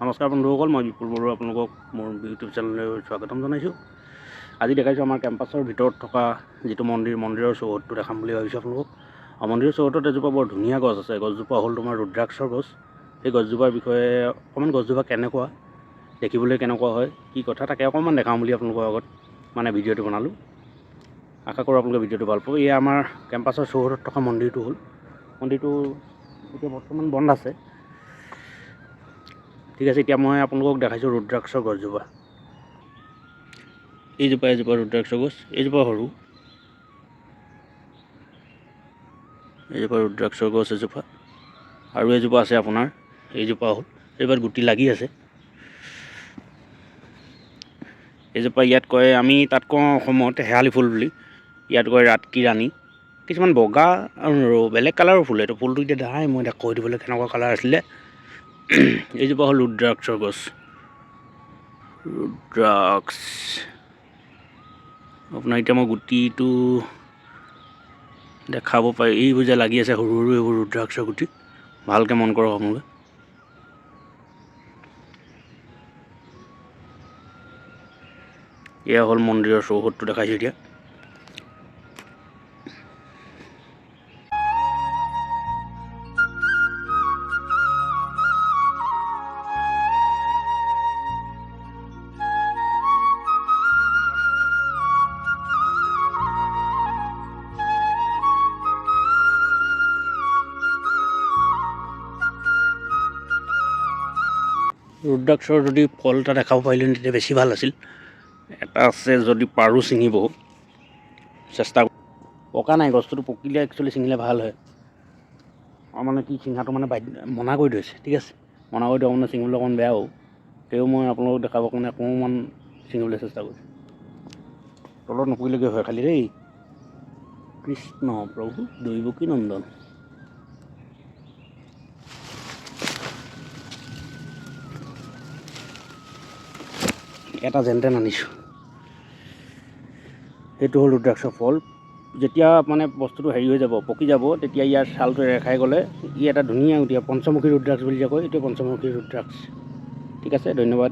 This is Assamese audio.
নমস্কাৰ বন্ধুসকল, মই বিপুল বড়ো আপোনালোকক মোৰ ইউটিউব চেনেললৈ স্বাগতম জনাইছোঁ। আজি দেখাইছোঁ আমাৰ কেম্পাছৰ ভিতৰত থকা যিটো মন্দিৰৰ চৌহদটো দেখাম বুলি ভাবিছোঁ আপোনালোকক। মন্দিৰৰ চৌহদত এজোপা বৰ ধুনীয়া গছ আছে। গছজোপা হ'ল তোমাৰ ৰুদ্ৰাক্ষৰ গছ। সেই গছজোপাৰ বিষয়ে অকণমান গছজোপা কেনেকুৱা, দেখিবলৈ কেনেকুৱা হয়, কি কথা তাকে অকণমান দেখাম বুলি আপোনালোকৰ আগত ভিডিঅ'টো বনালোঁ। আশা কৰোঁ আপোনালোকে ভিডিঅ'টো ভাল পাব। এয়া আমাৰ কেম্পাছৰ চৌহদত থকা মন্দিৰটো হ'ল। মন্দিৰটো এতিয়া বৰ্তমান বন্ধ আছে। ঠিক আছে, এতিয়া মই আপোনালোকক দেখাইছোঁ ৰুদ্ৰাক্ষৰ গছজোপা। এজোপা ৰুদ্ৰাক্ষৰ গছ, এইজোপা সৰু, এইজোপা ৰুদ্ৰাক্ষৰ গছ এজোপা, আৰু এজোপা আছে আপোনাৰ, এইজোপা হ'ল, এইবাৰ গুটি লাগি আছে। এইজোপা ইয়াত কয়, আমি তাত কওঁ অসমত শেৱালি ফুল বুলি, ইয়াত কয় ৰাতকি ৰাণী। কিছুমান বগা আৰু বেলেগ কালাৰৰ ফুল। এইটো ফুলটো এতিয়া দেখাই মই এতিয়া কৈ দিবলৈ কেনেকুৱা কালাৰ আছিলে। এইজোপা হ'ল ৰুদ্ৰাক্ষৰ গছ। ৰুদ্ৰাক্ষ আপোনাৰ এতিয়া মই গুটিটো দেখাব পাৰি। এইবোৰ যে লাগি আছে সৰু সৰু, এইবোৰ ৰুদ্ৰাক্ষৰ গুটি। ভালকৈ মন কৰক আপোনালোকে। এয়া হ'ল মন্দিৰৰ চৌহদটো দেখাইছোঁ এতিয়া। ৰুদ্ৰাক্ষৰ যদি ফল এটা দেখাব পাৰিলোঁ তেতিয়া বেছি ভাল আছিল। এটা আছে, যদি পাৰোঁ ছিঙিব চেষ্টা। পকা নাই, গছটোতো পকিলে একচুৱেলি ছিঙিলে ভাল হয়। আৰু কি ছিঙাটো মনা কৰি থৈছে। ঠিক আছে, মনা কৰি থোৱা ছিঙিবলৈ অকণমান বেয়া হ'ব। তেও মই আপোনালোকক দেখাবৰ কাৰণে অকণমান ছিঙিবলৈ চেষ্টা কৰিছোঁ। তলত নপৰিলেগৈ হয় খালি দেই। কৃষ্ণ প্ৰভু দৈৱকী নন্দন। এটা যেনতেন আনিছোঁ। সেইটো হ'ল ৰুদ্ৰাক্ষৰ ফল। যেতিয়া বস্তুটো হেৰি হৈ যাব, পকি যাব, তেতিয়া ইয়াৰ ছালটো ৰেখাই গ'লে ই এটা ধুনীয়া পঞ্চমুখী ৰুদ্ৰাক্ষ বুলি যে কয়, এইটো পঞ্চমুখী ৰুদ্ৰাক্ষ। ঠিক আছে, ধন্যবাদ।